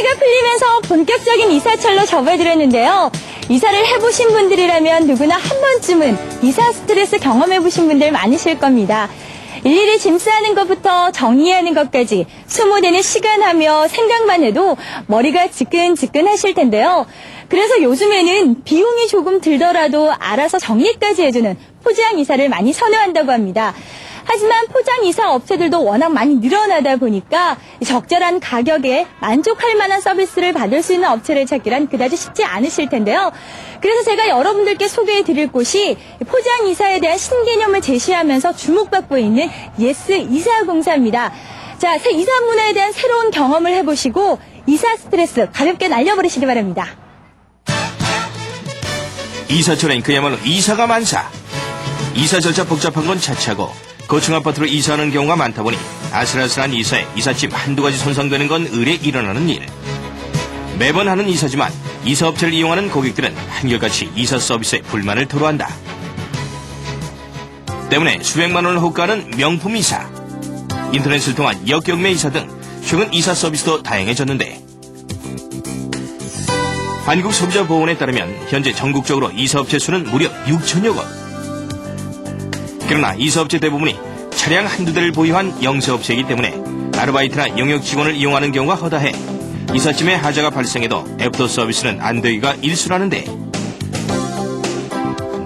연휴가 풀리면서 본격적인 이사철로 접어들었는데요. 이사를 해보신 분들이라면 누구나 한 번쯤은 이사 스트레스 경험해보신 분들 많으실 겁니다. 일일이 짐 싸는 것부터 정리하는 것까지 소모되는 시간하며 생각만 해도 머리가 지끈지끈하실 텐데요. 그래서 요즘에는 비용이 조금 들더라도 알아서 정리까지 해주는 포장 이사를 많이 선호한다고 합니다. 하지만 포장 이사 업체들도 워낙 많이 늘어나다 보니까 적절한 가격에 만족할 만한 서비스를 받을 수 있는 업체를 찾기란 그다지 쉽지 않으실 텐데요. 그래서 제가 여러분들께 소개해 드릴 곳이 포장 이사에 대한 신개념을 제시하면서 주목받고 있는 예스 이사공사입니다. 자, 새 이사 문화에 대한 새로운 경험을 해보시고 이사 스트레스 가볍게 날려버리시기 바랍니다. 이사철엔 그야말로 이사가 만사. 이사 절차 복잡한 건 차치하고 고층 아파트로 이사하는 경우가 많다 보니 아슬아슬한 이사에 이삿짐 한두 가지 손상되는 건 의례 일어나는 일. 매번 하는 이사지만 이사업체를 이용하는 고객들은 한결같이 이사 서비스에 불만을 토로한다. 때문에 수백만 원을 호가하는 명품 이사, 인터넷을 통한 역경매 이사 등 최근 이사 서비스도 다양해졌는데, 한국소비자보호원에 따르면 현재 전국적으로 이사업체 수는 무려 6천여 곳. 그러나 이사업체 대부분이 차량 한두 대를 보유한 영세업체이기 때문에 아르바이트나 영역 직원을 이용하는 경우가 허다해 이삿짐에 하자가 발생해도 애프터 서비스는 안 되기가 일쑤라는데,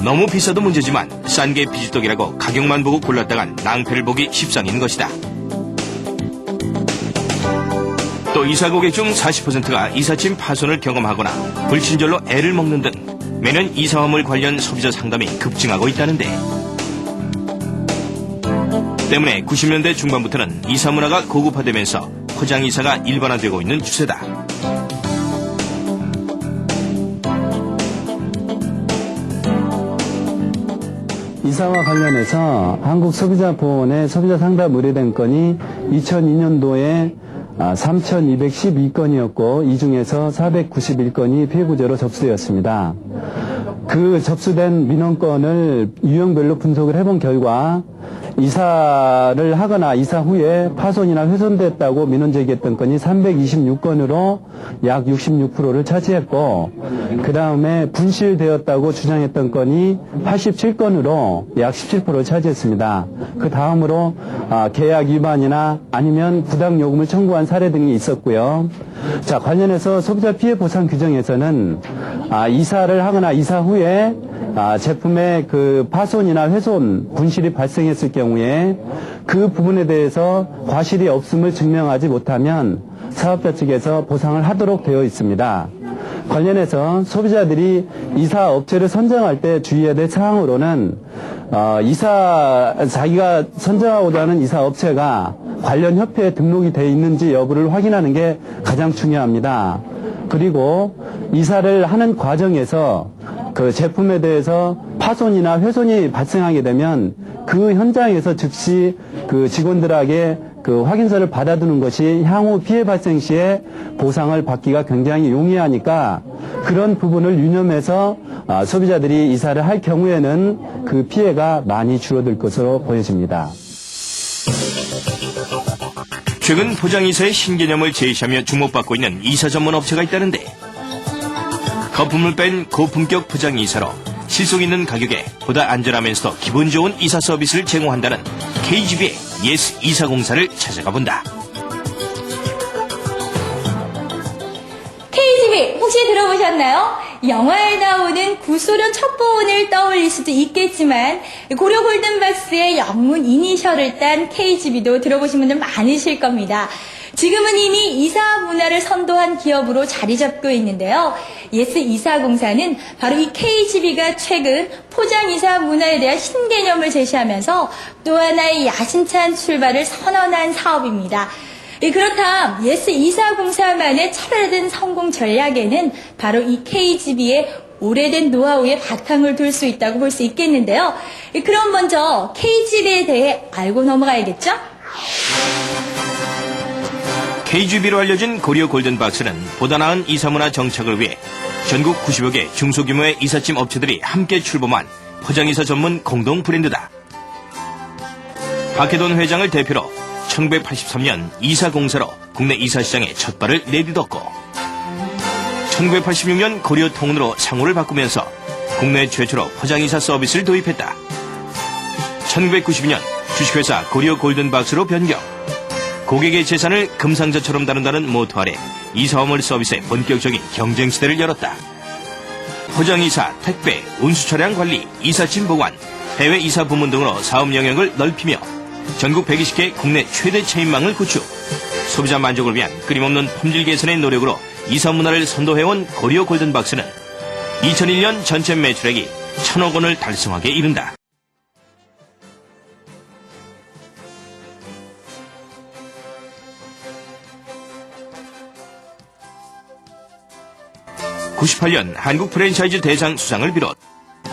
너무 비싸도 문제지만 싼 게 비지떡이라고 가격만 보고 골랐다간 낭패를 보기 십상인 것이다. 또 이사 고객 중 40%가 이삿짐 파손을 경험하거나 불친절로 애를 먹는 등 매년 이사 화물 관련 소비자 상담이 급증하고 있다는데, 때문에 90년대 중반부터는 이사 문화가 고급화되면서 포장 이사가 일반화되고 있는 추세다. 이사와 관련해서 한국소비자보호원의 소비자 상담 의뢰된 건이 2002년도에 3,212건이었고 이 중에서 491건이 폐부제로 접수되었습니다. 그 접수된 민원건을 유형별로 분석을 해본 결과 이사를 하거나 이사 후에 파손이나 훼손됐다고 민원 제기했던 건이 326건으로 약 66%를 차지했고, 그 다음에 분실되었다고 주장했던 건이 87건으로 약 17%를 차지했습니다. 그 다음으로 계약 위반이나 아니면 부당 요금을 청구한 사례 등이 있었고요. 자, 관련해서 소비자 피해 보상 규정에서는 이사를 하거나 이사 후에 제품의 그 파손이나 훼손, 분실이 발생했을 경우에 그 부분에 대해서 과실이 없음을 증명하지 못하면 사업자 측에서 보상을 하도록 되어 있습니다. 관련해서 소비자들이 이사 업체를 선정할 때 주의해야 될 사항으로는 자기가 선정하고자 하는 이사 업체가 관련 협회에 등록이 되어 있는지 여부를 확인하는 게 가장 중요합니다. 그리고 이사를 하는 과정에서 그 제품에 대해서 파손이나 훼손이 발생하게 되면 그 현장에서 즉시 그 직원들에게 그 확인서를 받아두는 것이 향후 피해 발생 시에 보상을 받기가 굉장히 용이하니까 그런 부분을 유념해서 소비자들이 이사를 할 경우에는 그 피해가 많이 줄어들 것으로 보여집니다. 최근 포장이사의 신개념을 제시하며 주목받고 있는 이사 전문 업체가 있다는데, 거품을 뺀 고품격 포장이사로 실속 있는 가격에 보다 안전하면서도 기분 좋은 이사 서비스를 제공한다는 KGB의 예스 이사공사를 찾아가 본다. KGB 혹시 들어보셨나요? 영화에 나오는 구소련 첩보원을 떠올릴 수도 있겠지만 고려 골든박스의 영문 이니셜을 딴 KGB도 들어보신 분들 많으실 겁니다. 지금은 이미 이사 문화를 선도한 기업으로 자리 잡고 있는데요. 예스 이사공사는 바로 이 KGB가 최근 포장 이사 문화에 대한 신개념을 제시하면서 또 하나의 야심찬 출발을 선언한 사업입니다. 그렇다면 예스 이사공사만의 차별화된 성공 전략에는 바로 이 KGB의 오래된 노하우에 바탕을 둘 수 있다고 볼 수 있겠는데요. 그럼 먼저 KGB에 대해 알고 넘어가야겠죠? KGB로 알려진 고려 골든박스는 보다 나은 이사문화 정착을 위해 전국 90여 개 중소규모의 이삿짐 업체들이 함께 출범한 포장이사 전문 공동 브랜드다. 박혜돈 회장을 대표로 1983년 이사공사로 국내 이사시장에 첫 발을 내딛었고 1986년 고려 통운으로 상호를 바꾸면서 국내 최초로 포장이사 서비스를 도입했다. 1992년 주식회사 고려 골든박스로 변경. 고객의 재산을 금상자처럼 다룬다는 모토 아래 이사화물 서비스의 본격적인 경쟁 시대를 열었다. 포장이사, 택배, 운수차량 관리, 이삿짐 보관, 해외 이사 부문 등으로 사업 영역을 넓히며 전국 120개 국내 최대 체인망을 구축. 소비자 만족을 위한 끊임없는 품질 개선의 노력으로 이사 문화를 선도해온 고려 골든박스는 2001년 전체 매출액이 1,000억 원을 달성하게 이른다. (98년) 한국 프랜차이즈 대상 수상을 비롯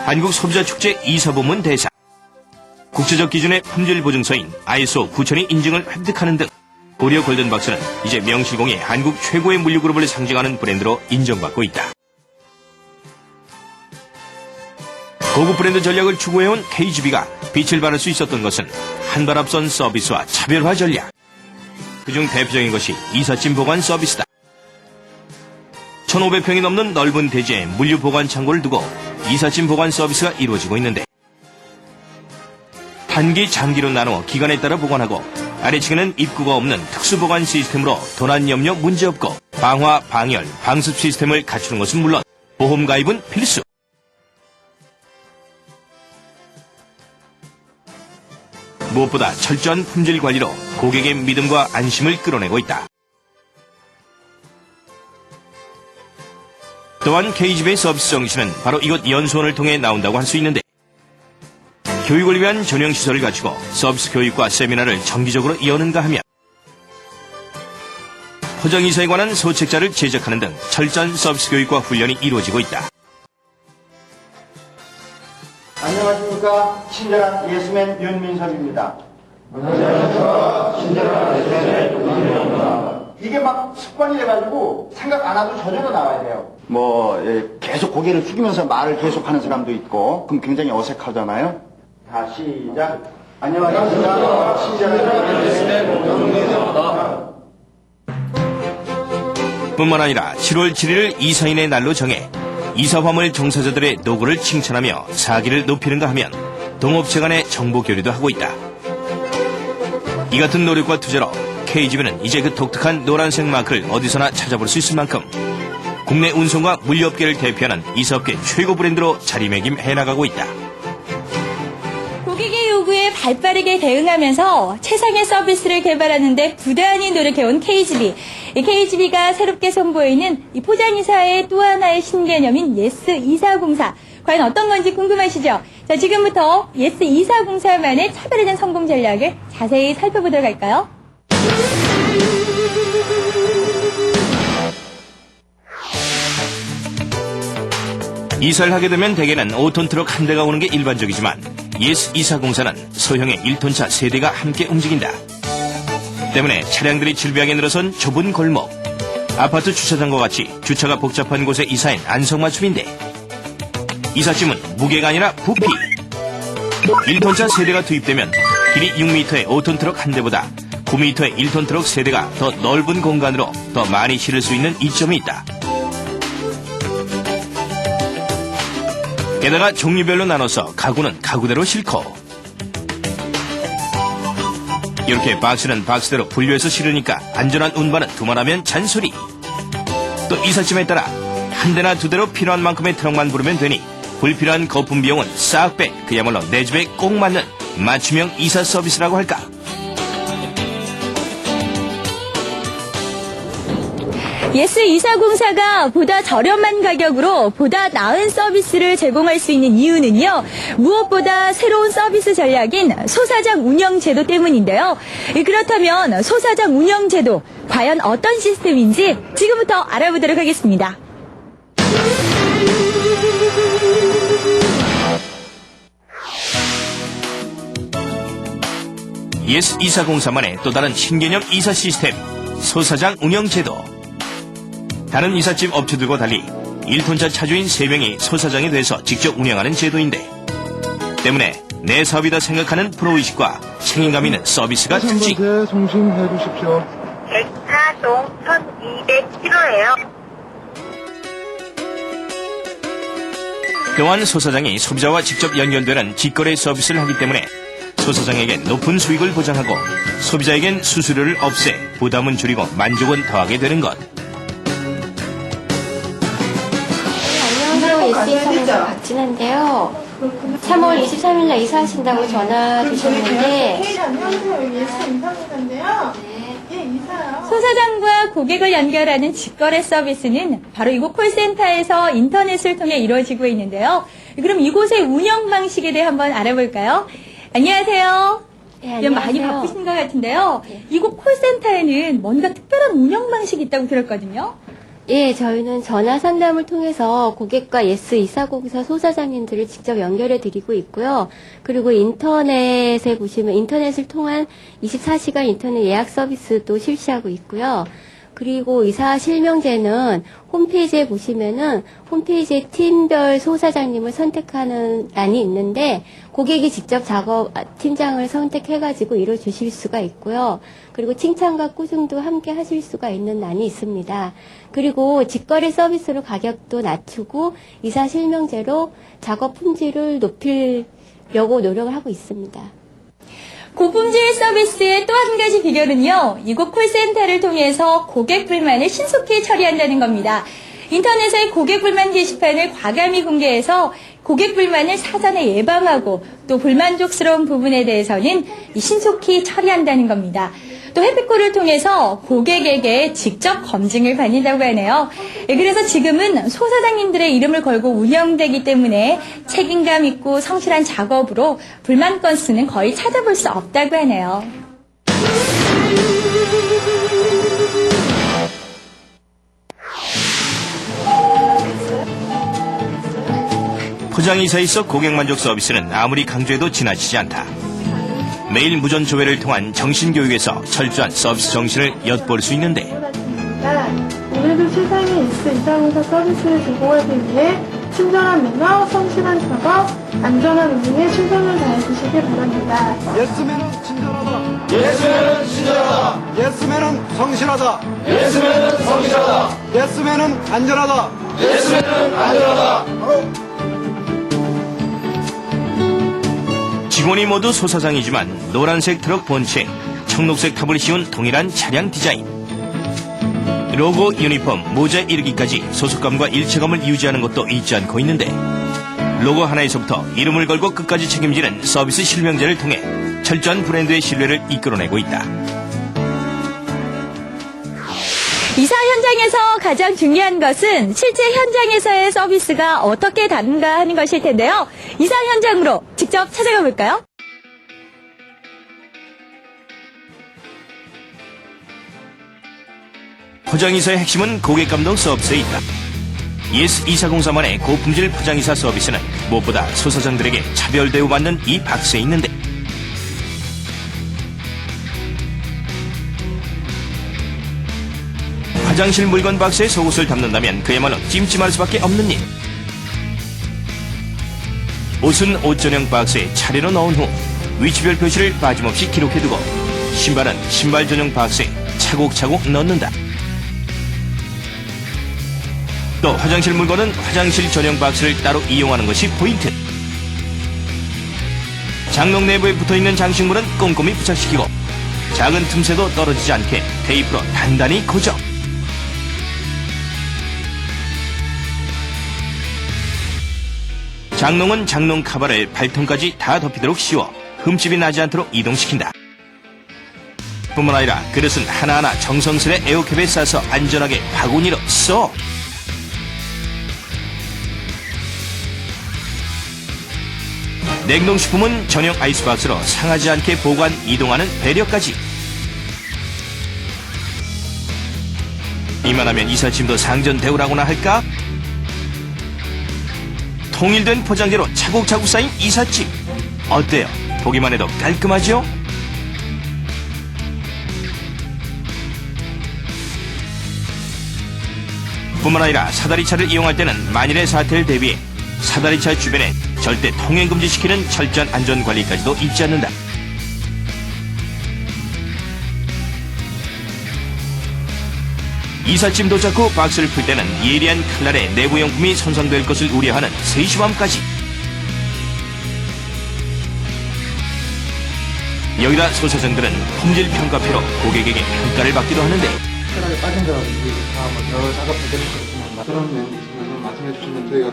한국 소비자축제 이사부문 대상, 국제적 기준의 품질 보증서인 ISO 9000이 인증을 획득하는 등 고려 골든박스는 이제 명실공히 한국 최고의 물류그룹을 상징하는 브랜드로 인정받고 있다. 고급 브랜드 전략을 추구해온 KGB가 빛을 발할 수 있었던 것은 한 발 앞선 서비스와 차별화 전략. 그중 대표적인 것이 이삿짐 보관 서비스다. 1,500평이 넘는 넓은 대지에 물류 보관 창고를 두고 이삿짐 보관 서비스가 이루어지고 있는데 단기, 장기로 나누어 기간에 따라 보관하고 아래층에는 입구가 없는 특수 보관 시스템으로 도난 염려 문제없고 방화, 방열, 방습 시스템을 갖추는 것은 물론 보험 가입은 필수. 무엇보다 철저한 품질 관리로 고객의 믿음과 안심을 끌어내고 있다. 또한 KGB의 서비스 정신은 바로 이곳 연수원을 통해 나온다고 할 수 있는데 교육을 위한 전용 시설을 갖추고 서비스 교육과 세미나를 정기적으로 여는가 하면 포장이사에 관한 소책자를 제작하는 등 철저한 서비스 교육과 훈련이 이루어지고 있다. 안녕하십니까. 친절한 예스맨 윤민섭입니다. 안녕하십니까. 친절한 예스맨 윤민섭입니다. 이게 막 습관이 돼가지고 생각 안 하고 저절로 나와야 돼요. 계속 고개를 숙이면서 말을 계속하는 사람도 있고 그럼 굉장히 어색하잖아요. 자, 시작. 안녕하십니까. 친절한 예스맨 윤민섭입니다. 뿐만 아니라 7월 7일을 이사인의 날로 정해 이사화물 종사자들의 노고를 칭찬하며 사기를 높이는가 하면 동업체 간의 정보 교류도 하고 있다. 이 같은 노력과 투자로 KGB는 이제 그 독특한 노란색 마크를 어디서나 찾아볼 수 있을 만큼 국내 운송과 물류업계를 대표하는 이사업계 최고 브랜드로 자리매김해 나가고 있다. 고객의 요구에 발빠르게 대응하면서 최상의 서비스를 개발하는 데 부단히 노력해온 KGB. 이 KGB가 새롭게 선보이는 이 포장이사의 또 하나의 신개념인 예스2404. 과연 어떤 건지 궁금하시죠? 자, 지금부터 예스2404만의 차별화된 성공 전략을 자세히 살펴보도록 할까요? 이사를 하게 되면 대개는 5톤 트럭 한 대가 오는 게 일반적이지만 예스2404는 소형의 1톤차 3대가 함께 움직인다. 때문에 차량들이 질비하게 늘어선 좁은 골목, 아파트 주차장과 같이 주차가 복잡한 곳에 이사인 안성맞춤인데 이삿짐은 무게가 아니라 부피. 1톤차 3대가 투입되면 길이 6m의 5톤 트럭 한 대보다 9m의 1톤 트럭 3대가 더 넓은 공간으로 더 많이 실을 수 있는 이점이 있다. 게다가 종류별로 나눠서 가구는 가구대로 싣고 이렇게 박스는 박스대로 분류해서 실으니까 안전한 운반은 두말하면 잔소리. 또 이삿짐에 따라 한 대나 두 대로 필요한 만큼의 트럭만 부르면 되니 불필요한 거품 비용은 싹 빼 그야말로 내 집에 꼭 맞는 맞춤형 이사 서비스라고 할까. 예스2404가 보다 저렴한 가격으로 보다 나은 서비스를 제공할 수 있는 이유는요, 무엇보다 새로운 서비스 전략인 소사장 운영제도 때문인데요. 그렇다면 소사장 운영제도, 과연 어떤 시스템인지 지금부터 알아보도록 하겠습니다. 예스2404만의 또 다른 신개념 이사 시스템, 소사장 운영제도. 다른 이삿짐 업체들과 달리 1톤차 차주인 3명이 소사장이 돼서 직접 운영하는 제도인데 때문에 내 사업이다 생각하는 프로의식과 책임감 있는 서비스가 특징. 송신해 주십시오. 백화동 1200km예요. 또한 소 사장이 소비자와 직접 연결되는 직거래 서비스를 하기 때문에 소 사장에겐 높은 수익을 보장하고 소비자에겐 수수료를 없애 부담은 줄이고 만족은 더하게 되는 것. 안녕하세요. 예스이사공사 박진아인데요. 3월 23일날 이사하신다고 전화 주셨는데 안녕하세요. 예스 인사공사인데요. 예, 이사요. 소사장과 고객을 연결하는 직거래 서비스는 바로 이곳 콜센터에서 인터넷을 통해 이루어지고 있는데요. 그럼 이곳의 운영 방식에 대해 한번 알아볼까요? 안녕하세요. 네, 안녕하세요. 많이 바쁘신 것 같은데요. 이곳 콜센터에는 뭔가 특별한 운영 방식이 있다고 들었거든요. 예, 저희는 전화 상담을 통해서 고객과 예스2404 소사장님들을 직접 연결해 드리고 있고요. 그리고 인터넷에 보시면 인터넷을 통한 24시간 인터넷 예약 서비스도 실시하고 있고요. 그리고 이사 실명제는 홈페이지에 보시면은 홈페이지에 팀별 소사장님을 선택하는欄이 있는데 고객이 직접 팀장을 선택해가지고 이뤄주실 수가 있고요. 그리고 칭찬과 꾸중도 함께 하실 수가 있는欄이 있습니다. 그리고 직거래 서비스로 가격도 낮추고 이사 실명제로 작업 품질을 높이려고 노력을 하고 있습니다. 고품질 서비스의 또 한 가지 비결은요, 이곳 콜센터를 통해서 고객 불만을 신속히 처리한다는 겁니다. 인터넷에 고객 불만 게시판을 과감히 공개해서 고객 불만을 사전에 예방하고 또 불만족스러운 부분에 대해서는 신속히 처리한다는 겁니다. 또 해피콜을 통해서 고객에게 직접 검증을 받는다고 하네요. 그래서 지금은 소사장님들의 이름을 걸고 운영되기 때문에 책임감 있고 성실한 작업으로 불만 건수는 거의 찾아볼 수 없다고 하네요. 포장이사에 있어 고객 만족 서비스는 아무리 강조해도 지나치지 않다. 매일 무전 조회를 통한 정신교육에서 철저한 서비스 정신을 엿볼 수 있는데 오늘도 세상에 예스 이사공사 서비스를 제공하기 위해 친절한 매너, 성실한 작업, 안전한 운행에 최선을 다해주시길 바랍니다. 예스맨은 친절하다. 예스맨은 친절하다. 예스맨은 성실하다. 예스맨은 성실하다. 예스맨은 안전하다. 예스맨은 안전하다. 직원이 모두 소사장이지만 노란색 트럭 본체에 청록색 타블이 씌운 동일한 차량 디자인. 로고, 유니폼, 모자 이르기까지 소속감과 일체감을 유지하는 것도 잊지 않고 있는데 로고 하나에서부터 이름을 걸고 끝까지 책임지는 서비스 실명제를 통해 철저한 브랜드의 신뢰를 이끌어내고 있다. 이사 현장에서 가장 중요한 것은 실제 현장에서의 서비스가 어떻게 다른가 하는 것일 텐데요. 이사 현장으로 직접 찾아가 볼까요? 포장이사의 핵심은 고객 감동 서비스에 있다. 예스2404만의 고품질 포장이사 서비스는 무엇보다 소사장들에게 차별 대우받는 이 박스에 있는데 화장실 물건 박스에 속옷을 담는다면 그야말로 찜찜할 수밖에 없는 일. 옷은 옷 전용 박스에 차례로 넣은 후 위치별 표시를 빠짐없이 기록해두고 신발은 신발 전용 박스에 차곡차곡 넣는다. 또 화장실 물건은 화장실 전용 박스를 따로 이용하는 것이 포인트. 장롱 내부에 붙어있는 장식물은 꼼꼼히 부착시키고 작은 틈새도 떨어지지 않게 테이프로 단단히 고정. 장롱은 장롱 카바를 발통까지 다 덮이도록 씌워 흠집이 나지 않도록 이동시킨다. 뿐만 아니라 그릇은 하나하나 정성스레 에어캡에 싸서 안전하게 바구니로 쏙. 냉동식품은 전용 아이스박스로 상하지 않게 보관, 이동하는 배려까지. 이만하면 이삿짐도 상전대우라고나 할까? 통일된 포장재로 차곡차곡 쌓인 이삿짐. 어때요? 보기만 해도 깔끔하죠? 뿐만 아니라 사다리차를 이용할 때는 만일의 사태를 대비해 사다리차 주변에 절대 통행 금지시키는 철저한 안전관리까지도 잊지 않는다. 이삿짐 도착 후 박스를 풀 때는 예리한 칼날에 내부용품이 손상될 것을 우려하는 세심함까지. 여기다 소사장들은 품질 평가표로 고객에게 평가를 받기도 하는데 편하게 빠진 점 다더 작업할 때는 그렇지만 그런 면이 있으면 말씀해 주시면 저희가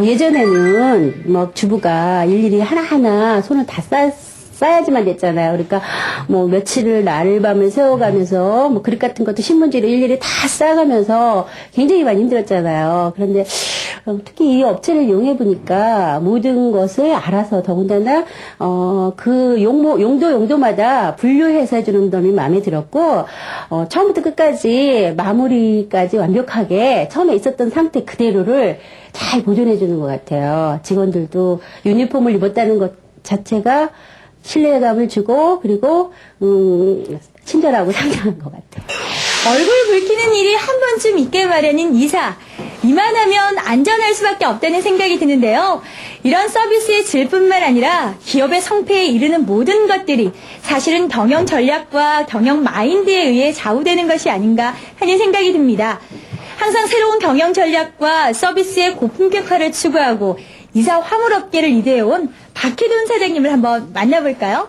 예전에는 뭐 주부가 일일이 하나하나 손을 다 싸야지만 됐잖아요. 그러니까 뭐 며칠을 날을 밤을 세워가면서 뭐 그릇 같은 것도 신문지를 일일이 다 싸가면서 굉장히 많이 힘들었잖아요. 그런데 특히 이 업체를 이용해 보니까 모든 것을 알아서 더군다나 그 용도마다 분류해서 해주는 점이 마음에 들었고 처음부터 끝까지 마무리까지 완벽하게 처음에 있었던 상태 그대로를 잘 보존해 주는 것 같아요. 직원들도 유니폼을 입었다는 것 자체가 신뢰감을 주고 그리고 친절하고 상냥한 것 같아요. 얼굴 붉히는 일이 한 번쯤 있게 마련인 이사. 이만하면 안전할 수밖에 없다는 생각이 드는데요. 이런 서비스의 질뿐만 아니라 기업의 성패에 이르는 모든 것들이 사실은 경영 전략과 경영 마인드에 의해 좌우되는 것이 아닌가 하는 생각이 듭니다. 항상 새로운 경영 전략과 서비스의 고품격화를 추구하고 이사 화물업계를 리드해온 박혜돈 사장님을 한번 만나볼까요?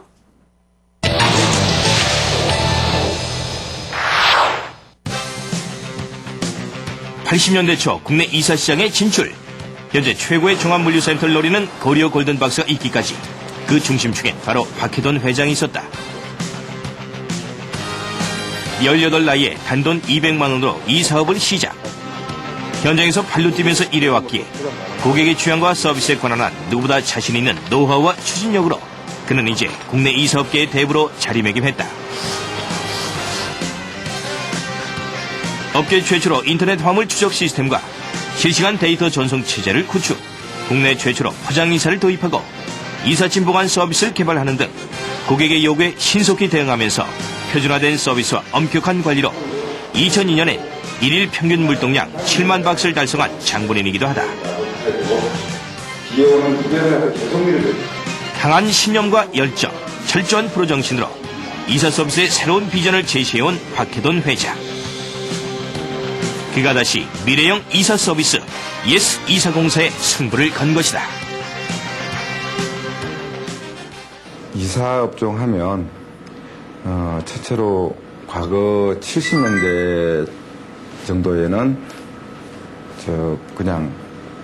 (80년대) 초 국내 이사 시장에 진출. 현재 최고의 종합물류센터를 노리는 고려 골든박스가 있기까지 그 중심축엔 바로 박혜돈 회장이 있었다. 18 나이에 단돈 200만 원으로 이 사업을 시작. 현장에서 발로 뛰면서 일해왔기에 고객의 취향과 서비스에 관한 누구보다 자신 있는 노하우와 추진력으로 그는 이제 국내 이사업계의 대부로 자리매김했다. 업계 최초로 인터넷 화물 추적 시스템과 실시간 데이터 전송 체제를 구축, 국내 최초로 포장 이사를 도입하고 이삿짐 보관 서비스를 개발하는 등 고객의 요구에 신속히 대응하면서 표준화된 서비스와 엄격한 관리로 2002년에 일일 평균 물동량 7만 박스를 달성한 장본인이기도 하다. 강한 신념과 열정, 철저한 프로 정신으로 이사 서비스의 새로운 비전을 제시해온 박혜돈 회장. 그가 다시 미래형 이사 서비스 예스 이사공사에 승부를 건 것이다. 이사업종 하면 최초로 과거 70년대 정도에는 그냥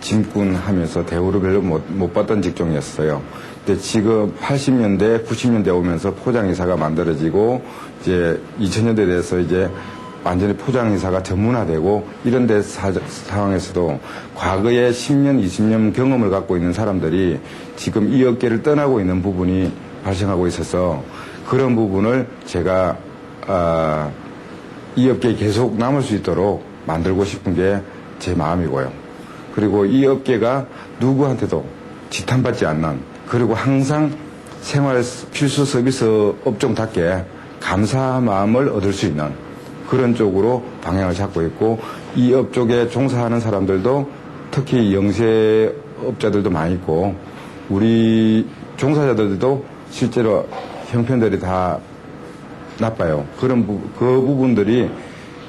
짐꾼 하면서 대우를 별로 못 받던 직종이었어요. 근데 지금 80년대, 90년대 오면서 포장이사가 만들어지고 이제 2000년대 돼서 이제 완전히 포장이사가 전문화되고 이런 데 상황에서도 과거에 10년, 20년 경험을 갖고 있는 사람들이 지금 이 업계를 떠나고 있는 부분이 발생하고 있어서 그런 부분을 제가 이 업계에 계속 남을 수 있도록 만들고 싶은 게 제 마음이고요. 그리고 이 업계가 누구한테도 지탄받지 않는 그리고 항상 생활 필수 서비스 업종답게 감사한 마음을 얻을 수 있는 그런 쪽으로 방향을 잡고 있고 이 업 쪽에 종사하는 사람들도 특히 영세업자들도 많이 있고 우리 종사자들도 실제로 형편들이 다 나빠요.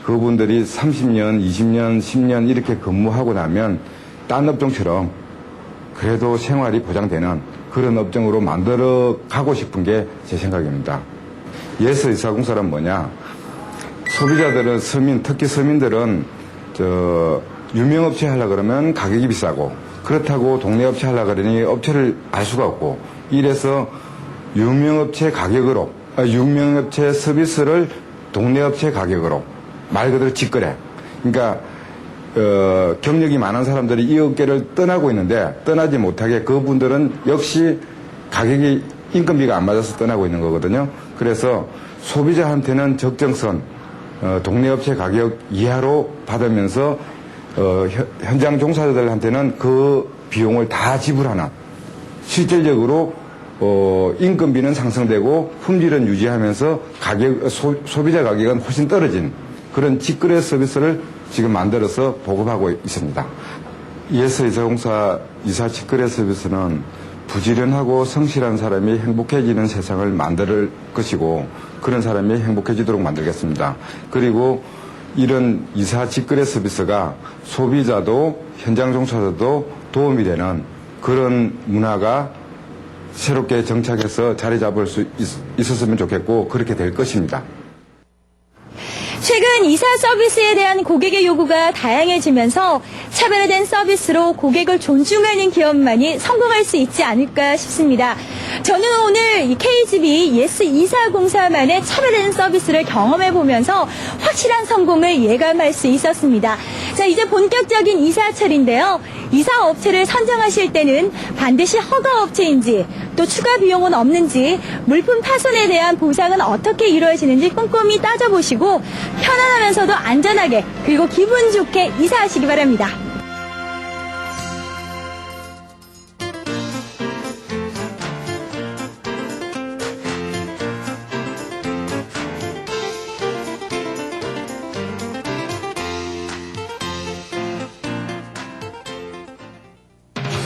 그분들이 30년, 20년, 10년 이렇게 근무하고 나면 딴 업종처럼 그래도 생활이 보장되는 그런 업종으로 만들어 가고 싶은 게 제 생각입니다. 예스 이사공사란 뭐냐? 소비자들은 특히 서민들은 유명 업체 하려고 그러면 가격이 비싸고 그렇다고 동네 업체 하려고 그러니 업체를 알 수가 없고 이래서 유명업체 가격으로 유명업체 서비스를 동네 업체 가격으로 말 그대로 직거래. 그러니까 경력이 많은 사람들이 이 업계를 떠나고 있는데 떠나지 못하게 그분들은 역시 가격이 인건비가 안 맞아서 떠나고 있는 거거든요. 그래서 소비자한테는 적정선 동네 업체 가격 이하로 받으면서 현장 종사자들한테는 그 비용을 다 지불하는 실질적으로 인건비는 상승되고 품질은 유지하면서 소비자 가격은 훨씬 떨어진 그런 직거래 서비스를 지금 만들어서 보급하고 있습니다. 예스 이사공사 이사 직거래 서비스는 부지런하고 성실한 사람이 행복해지는 세상을 만들 것이고 그런 사람이 행복해지도록 만들겠습니다. 그리고 이런 이사 직거래 서비스가 소비자도 현장 종사자도 도움이 되는 그런 문화가 새롭게 정착해서 자리 잡을 수 있었으면 좋겠고 그렇게 될 것입니다. 최근 이사 서비스에 대한 고객의 요구가 다양해지면서 차별화된 서비스로 고객을 존중하는 기업만이 성공할 수 있지 않을까 싶습니다. 저는 오늘 이 KGB 예스 이사공사만의 차별화된 서비스를 경험해보면서 확실한 성공을 예감할 수 있었습니다. 자, 이제 본격적인 이사철인데요. 이사 업체를 선정하실 때는 반드시 허가 업체인지 또 추가 비용은 없는지 물품 파손에 대한 보상은 어떻게 이루어지는지 꼼꼼히 따져보시고 편안하면서도 안전하게 그리고 기분 좋게 이사하시기 바랍니다.